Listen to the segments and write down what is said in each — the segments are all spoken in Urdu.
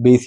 20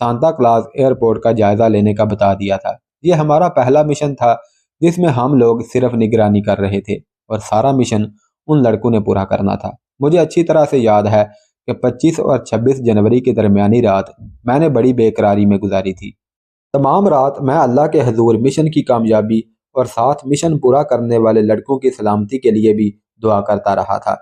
سانتا کلاز ایئرپورٹ کا جائزہ لینے کا بتا دیا تھا۔ یہ ہمارا پہلا مشن تھا جس میں ہم لوگ صرف نگرانی کر رہے تھے اور سارا مشن ان لڑکوں نے پورا کرنا تھا۔ مجھے اچھی طرح سے یاد ہے کہ 25 اور 26 جنوری کی درمیانی رات میں نے بڑی بے قراری میں گزاری تھی۔ تمام رات میں اللہ کے حضور مشن کی کامیابی اور ساتھ مشن پورا کرنے والے لڑکوں کی سلامتی کے لیے بھی دعا کرتا رہا تھا۔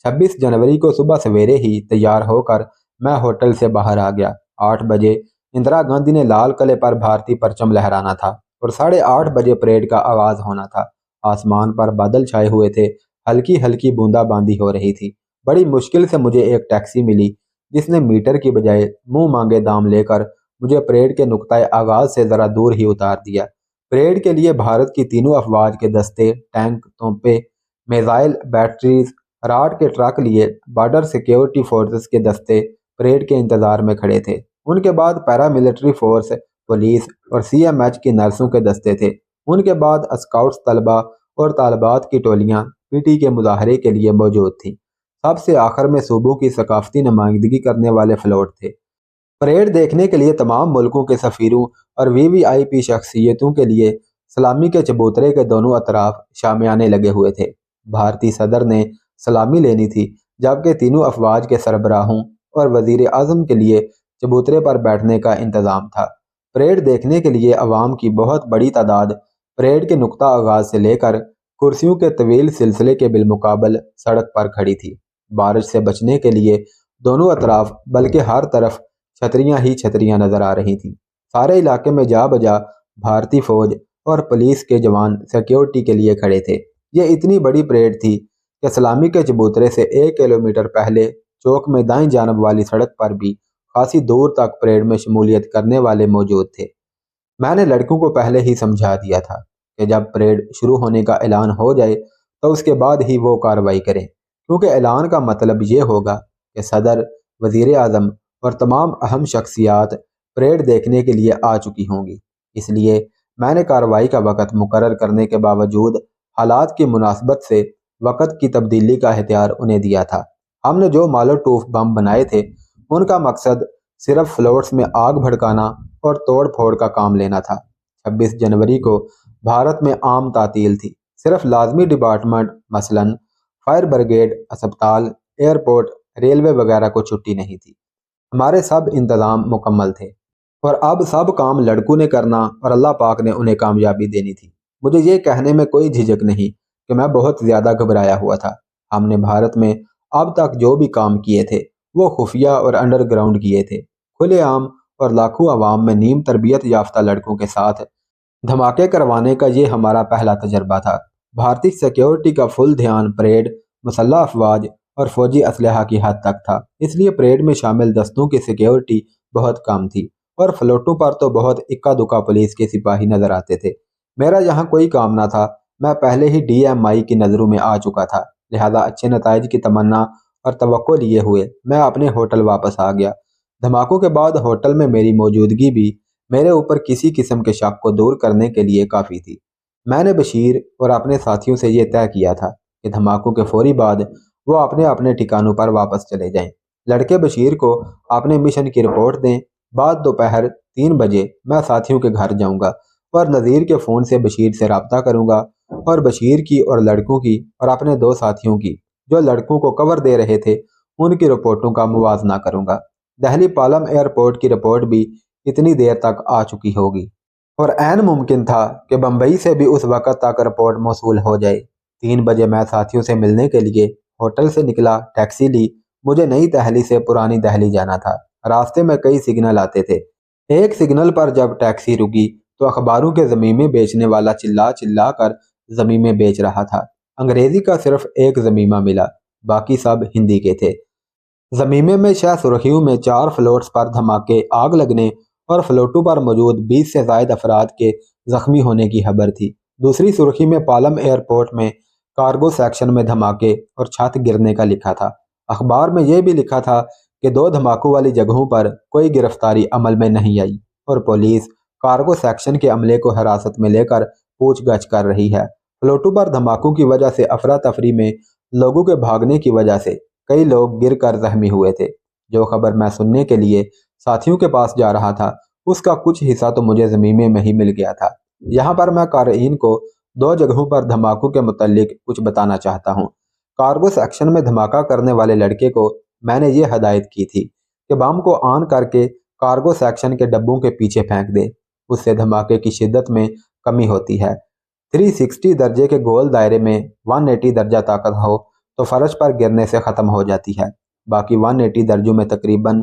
26 جنوری کو صبح سویرے ہی تیار ہو کر میں ہوٹل سے باہر آ گیا۔ 8 بجے اندرا گاندھی نے لال قلعے پر بھارتی پرچم لہرانا تھا اور 8:30 بجے پریڈ کا آغاز ہونا تھا۔ آسمان پر بادل چھائے ہوئے تھے، ہلکی ہلکی بوندا باندی ہو رہی تھی۔ بڑی مشکل سے مجھے ایک ٹیکسی ملی جس نے میٹر کی بجائے منہ مانگے دام لے کر مجھے پریڈ کے نقطۂ آغاز سے ذرا دور ہی اتار دیا۔ پریڈ کے لیے بھارت کی تینوں افواج کے دستے، ٹینک، توپیں، میزائل، بیٹریز، راڈ کے ٹرک لیے بارڈر سیکیورٹی فورسز کے دستے پریڈ کے انتظار میں کھڑے تھے۔ ان کے بعد پیراملٹری فورس، پولیس اور CMH کی نرسوں کے دستے تھے۔ ان کے بعد اسکاؤٹس، طلبہ اور طالبات کی ٹولیاں PT کے مظاہرے کے لیے موجود تھیں۔ سب سے آخر میں صوبوں کی ثقافتی نمائندگی کرنے والے فلوٹ تھے۔ پریڈ دیکھنے کے لیے تمام ملکوں کے سفیروں اور VVIP شخصیتوں کے لیے سلامی کے چبوترے کے دونوں اطراف شامیانے لگے ہوئے تھے۔ بھارتی صدر نے سلامی لینی تھی جبکہ تینوں افواج کے سربراہوں اور وزیر اعظم کے لیے چبوترے پر بیٹھنے کا انتظام تھا۔ پریڈ دیکھنے کے لیے عوام کی بہت بڑی تعداد پریڈ کے نقطہ آغاز سے لے کر کرسیوں کے طویل سلسلے کے بالمقابل سڑک پر کھڑی تھی۔ بارش سے بچنے کے لیے دونوں اطراف بلکہ ہر طرف چھتریاں ہی چھتریاں نظر آ رہی تھیں۔ سارے علاقے میں جا بجا بھارتی فوج اور پولیس کے جوان سیکیورٹی کے لیے کھڑے تھے۔ یہ اتنی بڑی پریڈ تھی کہ سلامی کے چبوترے سے 1 کلومیٹر پہلے چوک میں دائیں جانب والی سڑک پر بھی خاصی دور تک پریڈ میں شمولیت کرنے والے موجود تھے۔ میں نے لڑکوں کو پہلے ہی سمجھا دیا تھا کہ جب پریڈ شروع ہونے کا اعلان ہو جائے تو اس کے بعد ہی وہ کارروائی کریں، کیونکہ اعلان کا مطلب یہ ہوگا کہ صدر، وزیر اعظم اور تمام اہم شخصیات پریڈ دیکھنے کے لیے آ چکی ہوں گی۔ اس لیے میں نے کارروائی کا وقت مقرر کرنے کے باوجود حالات کی مناسبت سے وقت کی تبدیلی کا اختیار انہیں دیا تھا۔ ہم نے جو مالوٹوف بم بنائے تھے ان کا مقصد صرف فلوٹس میں آگ بھڑکانا اور توڑ پھوڑ کا کام لینا تھا۔ 26 جنوری کو بھارت میں عام تعطیل تھی۔ صرف لازمی ڈپارٹمنٹ مثلاً فائر بریگیڈ، اسپتال، ایئرپورٹ، ریلوے وغیرہ کو چھٹی نہیں تھی۔ ہمارے سب انتظام مکمل تھے اور اب سب کام لڑکوں نے کرنا اور اللہ پاک نے انہیں کامیابی دینی تھی۔ مجھے یہ کہنے میں کوئی جھجک نہیں کہ میں بہت زیادہ گھبرایا ہوا تھا۔ ہم نے بھارت میں اب تک جو بھی کام کیے تھے وہ خفیہ اور انڈر گراؤنڈ کیے تھے۔ کھلے عام اور لاکھوں عوام میں نیم تربیت یافتہ لڑکوں کے ساتھ دھماکے کروانے کا یہ ہمارا پہلا تجربہ تھا۔ بھارتی سیکیورٹی کا فل دھیان پریڈ، مسلح افواج اور فوجی اسلحہ کی حد تک تھا، اس لیے پریڈ میں شامل دستوں کی سیکیورٹی بہت کم تھی اور فلوٹوں پر تو بہت اکا دکا پولیس کے سپاہی نظر آتے تھے۔ میرا یہاں کوئی کام نہ تھا، میں پہلے ہی DMI کی نظروں میں آ چکا تھا، لہذا اچھے نتائج کی تمنا اور توقع لیے ہوئے میں اپنے ہوٹل واپس آ گیا۔ دھماکوں کے بعد ہوٹل میں میری موجودگی بھی میرے اوپر کسی قسم کے شک کو دور کرنے کے لیے کافی تھی۔ میں نے بشیر اور اپنے ساتھیوں سے یہ طے کیا تھا کہ دھماکوں کے فوری بعد وہ اپنے اپنے ٹھکانوں پر واپس چلے جائیں۔ لڑکے بشیر کو اپنے مشن کی رپورٹ دیں۔ بعد دوپہر 3 بجے میں ساتھیوں کے گھر جاؤں گا اور نذیر کے فون سے بشیر سے رابطہ کروں گا اور بشیر کی اور لڑکوں کی اور اپنے 2 ساتھیوں کی جو لڑکوں کو کور دے رہے تھے ان کی رپورٹوں کا موازنہ کروں گا۔ دہلی پالم ایئرپورٹ کی رپورٹ بھی اتنی دیر تک آ چکی ہوگی اور عین ممکن تھا کہ بمبئی سے بھی اس وقت تک رپورٹ موصول ہو جائے۔ 3 بجے میں ساتھیوں سے ملنے کے لیے ہوٹل سے نکلا، ٹیکسی لی۔ مجھے نئی دہلی سے پرانی دہلی جانا تھا۔ راستے میں کئی سگنل آتے تھے۔ ایک سگنل پر جب ٹیکسی رکی تو اخباروں کے ضمیمے بیچنے والا چلا چلا کر ضمیمے بیچ رہا تھا۔ انگریزی کا صرف ایک ضمیمہ ملا، باقی سب ہندی کے تھے۔ ضمیمے میں شہ سرخیوں میں 4 فلوٹس پر دھماکے، آگ لگنے اور فلوٹوں پر موجود 20 سے زائد افراد کے زخمی ہونے کی خبر تھی۔ دوسری سرخی میں پالم ایئرپورٹ میں کارگو سیکشن میں دھماکے اور چھت گرنے کا لکھا تھا۔ اخبار میں یہ بھی لکھا تھا کہ 2 دھماکوں والی جگہوں پر کوئی گرفتاری عمل میں نہیں آئی اور پولیس کارگو سیکشن کے عملے کو حراست میں لے کر پوچھ گچھ کر رہی ہے۔ فلوٹوں پر دھماکوں کی وجہ سے افراتفری میں لوگوں کے بھاگنے کی وجہ سے کئی لوگ گر کر زخمی ہوئے تھے۔ جو خبر میں سننے کے لیے ساتھیوں کے پاس جا رہا تھا، اس کا کچھ حصہ تو مجھے زمین میں ہی مل گیا تھا۔ یہاں پر میں قارئین کو 2 جگہوں پر دھماکوں کے متعلق کچھ بتانا چاہتا ہوں۔ کارگو سیکشن میں دھماکہ کرنے والے لڑکے کو میں نے یہ ہدایت کی تھی کہ بم کو آن کر کے کارگو سیکشن کے ڈبوں کے پیچھے پھینک دے، اس سے دھماکے کی شدت میں کمی ہوتی ہے۔ 360 درجے کے گول دائرے میں 180 درجہ طاقت ہو تو فرش پر گرنے سے ختم ہو جاتی ہے۔ باقی 180 درجوں میں تقریباً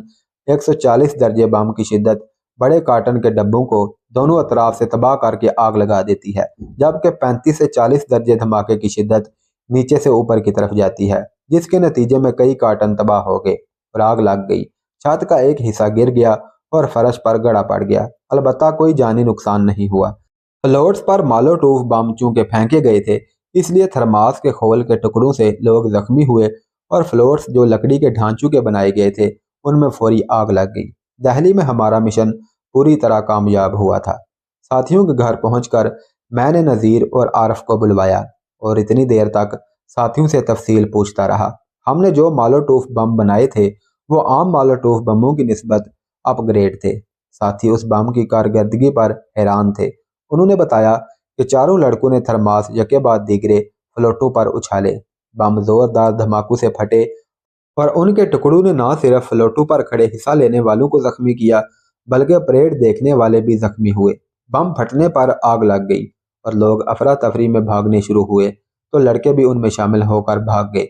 140 درجے بم کی شدت بڑے کارٹن کے ڈبوں کو دونوں اطراف سے تباہ کر کے آگ لگا دیتی ہے، جبکہ 35 سے 40 درجے دھماکے کی شدت نیچے سے اوپر کی طرف جاتی ہے، جس کے نتیجے میں کئی کارٹن تباہ ہو گئے اور آگ لگ گئی۔ چھت کا ایک حصہ گر گیا اور فرش پر گڑا پڑ گیا، البتہ کوئی جانی نقصان نہیں ہوا۔ فلورز پر مالوٹوف بم چونکہ پھینکے گئے تھے، اس لیے تھرماس کے خول کے ٹکڑوں سے لوگ زخمی ہوئے اور فلورز جو لکڑی کے ڈھانچوں کے بنائے گئے تھے ان میں فوری آگ لگ گئی۔ دہلی میں ہمارا مشن پوری طرح کامیاب ہوا تھا۔ ساتھیوں کے گھر پہنچ کر میں نے نذیر اور عارف کو بلوایا اور اتنی دیر تک ساتھیوں سے تفصیل پوچھتا رہا۔ ہم نے جو مالوٹوف بم بنائے تھے وہ عام مالوٹوف بموں کی نسبت اپ گریڈ تھے۔ ساتھی اس بم کی کارکردگی پر حیران تھے۔ انہوں نے بتایا کہ چاروں لڑکوں نے تھرماس یکے بعد دیگرے فلوٹوں پر اچھالے، بم زوردار دھماکوں سے پھٹے اور ان کے ٹکڑوں نے نہ صرف فلوٹوں پر کھڑے حصہ لینے والوں کو زخمی کیا بلکہ پریڈ دیکھنے والے بھی زخمی ہوئے۔ بم پھٹنے پر آگ لگ گئی اور لوگ افراتفری میں بھاگنے شروع ہوئے تو لڑکے بھی ان میں شامل ہو کر بھاگ گئے۔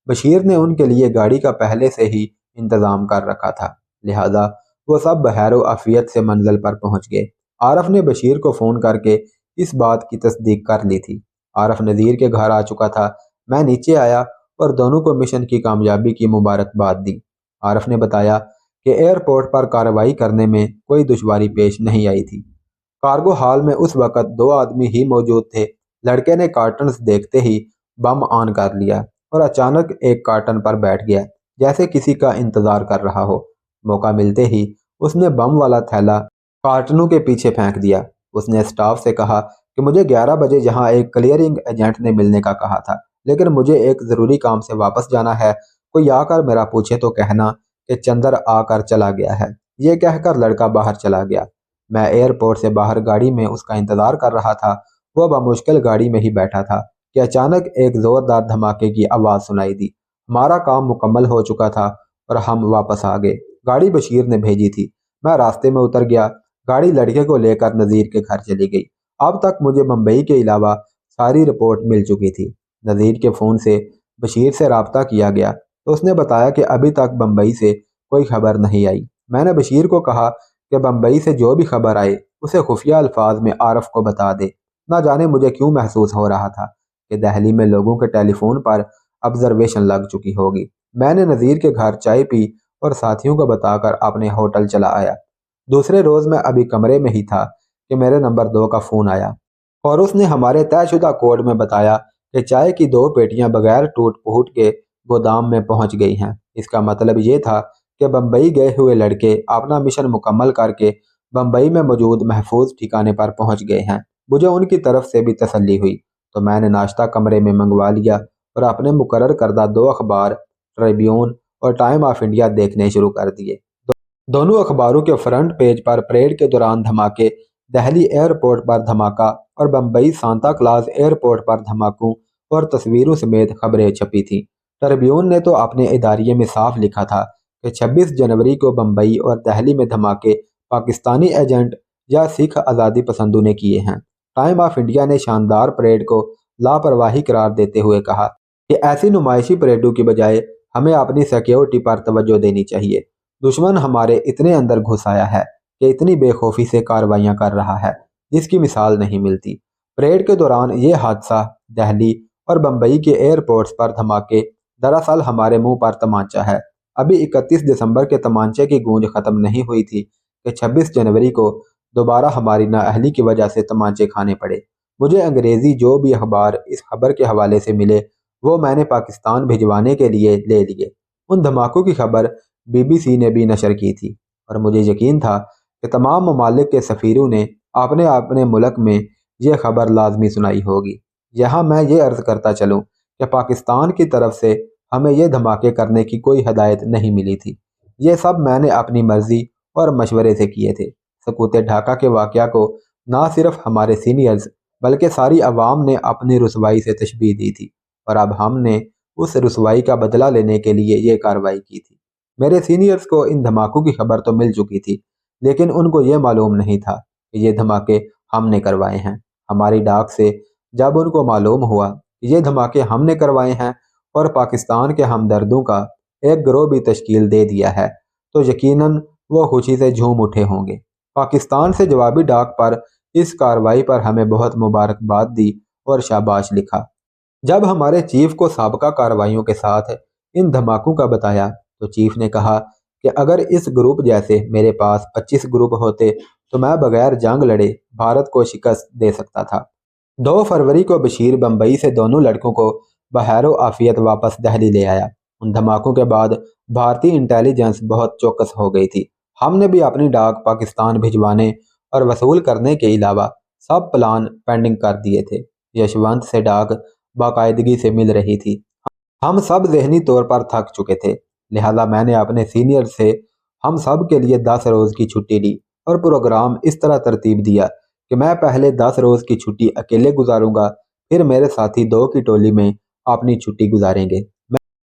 بشیر نے ان کے لیے گاڑی کا پہلے سے ہی انتظام کر رکھا تھا، لہذا وہ سب بخیر و عافیت سے منزل پر پہنچ گئے۔ عارف نے بشیر کو فون کر کے اس بات کی تصدیق کر لی تھی۔ عارف نذیر کے گھر آ چکا تھا۔ میں نیچے آیا اور دونوں کو مشن کی کامیابی کی مبارکباد دی۔ عارف نے بتایا کہ ایئرپورٹ پر کارروائی کرنے میں کوئی دشواری پیش نہیں آئی تھی۔ کارگو ہال میں اس وقت 2 آدمی ہی موجود تھے۔ لڑکے نے کارٹنز دیکھتے ہی بم آن کر لیا اور اچانک ایک کارٹن پر بیٹھ گیا جیسے کسی کا انتظار کر رہا ہو۔ موقع ملتے ہی اس نے بم والا تھیلا کارٹنوں کے پیچھے پھینک دیا۔ اس نے اسٹاف سے کہا کہ مجھے 11 بجے یہاں ایک کلیئرنگ ایجنٹ نے ملنے کا کہا تھا، لیکن مجھے ایک ضروری کام سے واپس جانا ہے، کوئی آ کر میرا پوچھے تو کہنا کہ چندر آ کر چلا گیا ہے۔ یہ کہہ کر لڑکا باہر چلا گیا۔ میں ایئرپورٹ سے باہر گاڑی میں اس کا انتظار کر رہا تھا۔ وہ بمشکل گاڑی میں ہی بیٹھا تھا کہ اچانک ایک زوردار دھماکے کی آواز سنائی دی۔ ہمارا کام مکمل ہو چکا تھا اور ہم واپس آ گئے۔ گاڑی بشیر نے بھیجی تھی۔ میں راستے میں اتر گیا۔ گاڑی لڑکے کو لے کر نذیر کے گھر چلی گئی۔ اب تک مجھے بمبئی کے علاوہ ساری رپورٹ مل چکی تھی۔ نذیر کے فون سے بشیر سے رابطہ کیا گیا تو اس نے بتایا کہ ابھی تک بمبئی سے کوئی خبر نہیں آئی۔ میں نے بشیر کو کہا کہ بمبئی سے جو بھی خبر آئے اسے خفیہ الفاظ میں عارف کو بتا دے۔ نہ جانے مجھے کیوں محسوس ہو رہا تھا کہ دہلی میں لوگوں کے ٹیلی فون پر آبزرویشن لگ چکی ہوگی۔ میں نے نذیر کے گھر چائے پی اور ساتھیوں کو بتا کر اپنے ہوٹل چلا آیا۔ دوسرے روز میں ابھی کمرے میں ہی تھا کہ میرے نمبر 2 کا فون آیا اور اس نے ہمارے طے شدہ کوڈ میں بتایا کہ چائے کی 2 پیٹیاں بغیر ٹوٹ پھوٹ کے گودام میں پہنچ گئی ہیں۔ اس کا مطلب یہ تھا کہ بمبئی گئے ہوئے لڑکے اپنا مشن مکمل کر کے بمبئی میں موجود محفوظ ٹھکانے پر پہنچ گئے ہیں۔ مجھے ان کی طرف سے بھی تسلی ہوئی تو میں نے ناشتہ کمرے میں منگوا لیا اور اپنے مقرر کردہ 2 اخبار ٹریبیون اور ٹائم آف انڈیا دیکھنے شروع کر دیے۔ دونوں اخباروں کے فرنٹ پیج پر پریڈ کے دوران دھماکے، دہلی ایئرپورٹ پر دھماکہ اور بمبئی سانتا کلاز ایئرپورٹ پر دھماکوں اور تصویروں سمیت خبریں چھپی تھیں۔ ٹریبیون نے تو اپنے اداریے میں صاف لکھا تھا کہ 26 جنوری کو بمبئی اور دہلی میں دھماکے پاکستانی ایجنٹ یا سکھ آزادی پسندوں نے کیے ہیں۔ ٹائم آف انڈیا نے شاندار پریڈ کو لاپرواہی قرار دیتے ہوئے کہا کہ ایسی نمائشی پریڈوں کی بجائے ہمیں اپنی سیکیورٹی پر توجہ دینی چاہیے۔ دشمن ہمارے اتنے اندر گھس آیا ہے کہ اتنی بے خوفی سے کارروائیاں کر رہا ہے جس کی مثال نہیں ملتی۔ پریڈ کے دوران یہ حادثہ دہلی اور بمبئی کے ایئرپورٹس پر دھماکے دراصل ہمارے منہ پر تمانچہ ہے۔ ابھی 31 دسمبر کے تمانچے کی گونج ختم نہیں ہوئی تھی کہ 26 جنوری کو دوبارہ ہماری نااہلی کی وجہ سے تمانچے کھانے پڑے۔ مجھے انگریزی جو بھی اخبار اس خبر کے حوالے سے ملے وہ میں نے پاکستان بھجوانے کے لیے لے لیے۔ ان دھماکوں کی خبر BBC نے بھی نشر کی تھی اور مجھے یقین تھا کہ تمام ممالک کے سفیروں نے اپنے ملک میں یہ خبر لازمی سنائی ہوگی۔ یہاں میں یہ عرض کرتا چلوں کہ پاکستان کی طرف سے ہمیں یہ دھماکے کرنے کی کوئی ہدایت نہیں ملی تھی۔ یہ سب میں نے اپنی مرضی اور مشورے سے کیے تھے۔ سقوط ڈھاکہ کے واقعہ کو نہ صرف ہمارے سینئرز بلکہ ساری عوام نے اپنی رسوائی سے تشبیہ دی تھی، اور اب ہم نے اس رسوائی کا بدلہ لینے کے لیے یہ کارروائی کی تھی۔ میرے سینئرز کو ان دھماکوں کی خبر تو مل چکی تھی، لیکن ان کو یہ معلوم نہیں تھا کہ یہ دھماکے ہم نے کروائے ہیں۔ ہماری ڈاک سے جب ان کو معلوم ہوا کہ یہ دھماکے ہم نے کروائے ہیں اور پاکستان کے ہمدردوں کا ایک گروہ بھی تشکیل دے دیا ہے، تو یقیناً وہ خوشی سے جھوم اٹھے ہوں گے۔ پاکستان سے جوابی ڈاک پر اس کارروائی پر ہمیں بہت مبارکباد دی اور شاباش لکھا۔ جب ہمارے چیف کو سابقہ کارروائیوں کے ساتھ ان دھماکوں کا بتایا تو چیف نے کہا کہ اگر اس گروپ جیسے میرے پاس 25 گروپ ہوتے تو میں بغیر جنگ لڑے بھارت کو شکست دے سکتا تھا۔ 2 فروری کو بشیر بمبئی سے دونوں لڑکوں کو بخیر و عافیت واپس دہلی لے آیا۔ ان دھماکوں کے بعد بھارتی انٹیلیجنس بہت چوکس ہو گئی تھی۔ ہم نے بھی اپنی ڈاک پاکستان بھجوانے اور وصول کرنے کے علاوہ سب پلان پینڈنگ کر دیے تھے۔ یشونت سے ڈاک باقاعدگی سے مل رہی تھی۔ ہم سب ذہنی طور پر تھک چکے تھے، لہذا میں نے اپنے سینئر سے ہم سب کے لیے 10 روز کی چھٹی لی اور پروگرام اس طرح ترتیب دیا کہ میں پہلے 10 روز کی چھٹی اکیلے گزاروں گا، پھر میرے ساتھی 2 کی ٹولی میں اپنی چھٹی گزاریں گے۔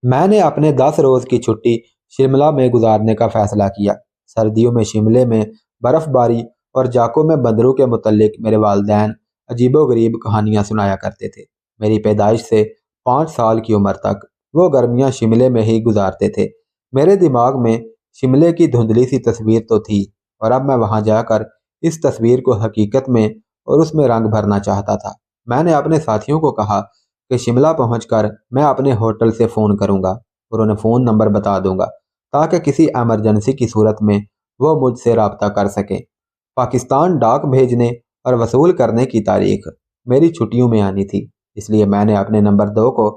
میں نے اپنے 10 روز کی چھٹی شملہ میں گزارنے کا فیصلہ کیا۔ سردیوں میں شملے میں برف باری اور جاکو میں بندروں کے متعلق میرے والدین عجیب و غریب کہانیاں سنایا کرتے تھے۔ میری پیدائش سے 5 سال کی عمر تک وہ گرمیاں شملے میں ہی گزارتے تھے۔ میرے دماغ میں شملے کی دھندلی سی تصویر تو تھی، اور اب میں وہاں جا کر اس تصویر کو حقیقت میں اور اس میں رنگ بھرنا چاہتا تھا۔ میں نے اپنے ساتھیوں کو کہا کہ شملہ پہنچ کر میں اپنے ہوٹل سے فون کروں گا اور انہیں فون نمبر بتا دوں گا تاکہ کسی ایمرجنسی کی صورت میں وہ مجھ سے رابطہ کر سکیں۔ پاکستان ڈاک بھیجنے اور وصول کرنے کی تاریخ میری چھٹیوں میں آنی تھی، اس لیے میں نے اپنے نمبر 2 کو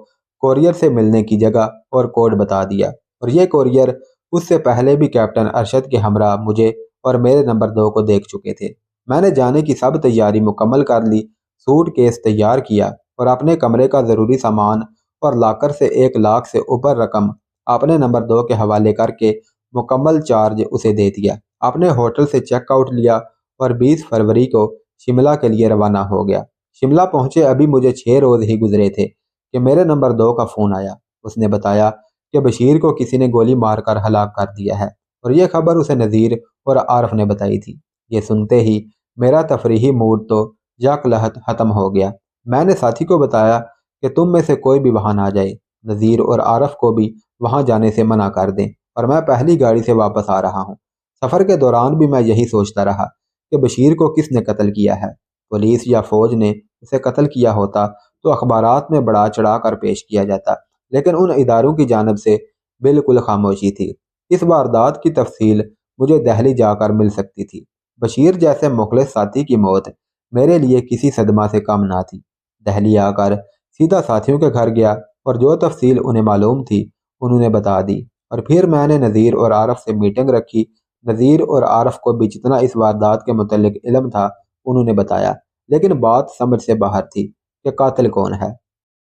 کورئر سے ملنے کی جگہ اور کوڈ بتا دیا، اور یہ کورئر اس سے پہلے بھی کیپٹن ارشد کے ہمراہ مجھے اور میرے نمبر 2 کو دیکھ چکے تھے۔ میں نے جانے کی سب تیاری مکمل کر لی، سوٹ کیس تیار کیا اور اپنے کمرے کا ضروری سامان اور لاکر سے 1 لاکھ سے اوپر رقم اپنے نمبر 2 کے حوالے کر کے مکمل چارج اسے دے دیا۔ اپنے ہوٹل سے چیک آؤٹ لیا اور 20 فروری کو شملہ کے لیے روانہ ہو گیا۔ شملہ پہنچے ابھی مجھے 6 روز ہی گزرے تھے کہ میرے نمبر 2 کا فون آیا۔ اس نے بتایا کہ بشیر کو کسی نے گولی مار کر ہلاک کر دیا ہے، اور یہ خبر اسے نذیر اور عارف نے بتائی تھی۔ یہ سنتے ہی میرا تفریحی موڈ تو یک لحظ ختم ہو گیا۔ میں نے ساتھی کو بتایا کہ تم میں سے کوئی بھی وہاں نہ جائے، نذیر اور عارف کو بھی وہاں جانے سے منع کر دیں، اور میں پہلی گاڑی سے واپس آ رہا ہوں۔ سفر کے دوران بھی میں یہی سوچتا رہا کہ بشیر کو کس نے قتل کیا ہے۔ پولیس یا فوج نے اسے قتل کیا ہوتا تو اخبارات میں بڑا چڑھا کر پیش کیا جاتا، لیکن ان اداروں کی جانب سے بالکل خاموشی تھی۔ اس واردات کی تفصیل مجھے دہلی جا کر مل سکتی تھی۔ بشیر جیسے مخلص ساتھی کی موت میرے لیے کسی صدمہ سے کم نہ تھی۔ دہلی آ کر سیدھا ساتھیوں کے گھر گیا اور جو تفصیل انہیں معلوم تھی انہوں نے بتا دی، اور پھر میں نے نذیر اور عارف سے میٹنگ رکھی۔ نذیر اور عارف کو بھی جتنا اس واردات کے متعلق علم تھا انہوں نے بتایا، لیکن بات سمجھ سے باہر تھی کہ قاتل کون ہے۔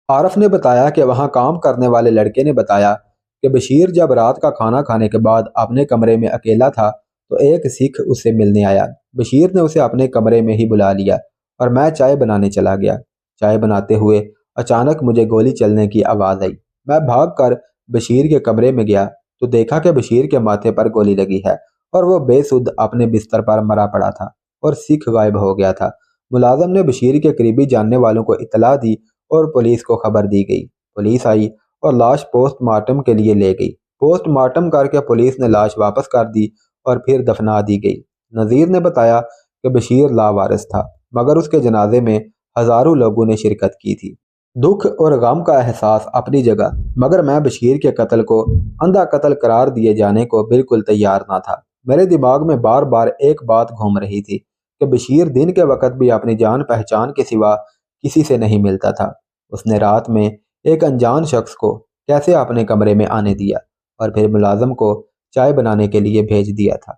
عارف نے بتایا کہ وہاں کام کرنے والے لڑکے نے بتایا کہ بشیر جب رات کا کھانا کھانے کے بعد اپنے کمرے میں اکیلا تھا تو ایک سکھ اس سے ملنے آیا۔ بشیر نے اسے اپنے کمرے میں ہی بلا لیا اور میں چائے بنانے چلا گیا۔ چائے بناتے ہوئے اچانک مجھے گولی چلنے کی آواز آئی۔ میں بھاگ کر بشیر کے کمرے میں گیا تو دیکھا کہ بشیر کے ماتھے پر گولی لگی ہے اور وہ بے سدھ اپنے بستر پر مرا پڑا تھا اور سکھ غائب ہو گیا تھا۔ ملازم نے بشیر کے قریبی جاننے والوں کو اطلاع دی اور پولیس کو خبر دی گئی۔ پولیس آئی اور لاش پوسٹ مارٹم کے لیے لے گئی۔ پوسٹ مارٹم کر کے پولیس نے لاش واپس کر دی اور پھر دفنا دی گئی۔ نذیر نے بتایا کہ بشیر لاوارث تھا، مگر اس کے جنازے میں ہزاروں لوگوں نے شرکت کی تھی۔ دکھ اور غم کا احساس اپنی جگہ، مگر میں بشیر کے قتل کو اندھا قتل قرار دیے جانے کو بالکل تیار نہ تھا۔ میرے دماغ میں بار بار ایک بات گھوم رہی تھی کہ بشیر دن کے وقت بھی اپنی جان پہچان کے سوا کسی سے نہیں ملتا تھا۔ اس نے رات میں ایک انجان شخص کو کیسے اپنے کمرے میں آنے دیا اور پھر ملازم کو چائے بنانے کے لیے بھیج دیا تھا۔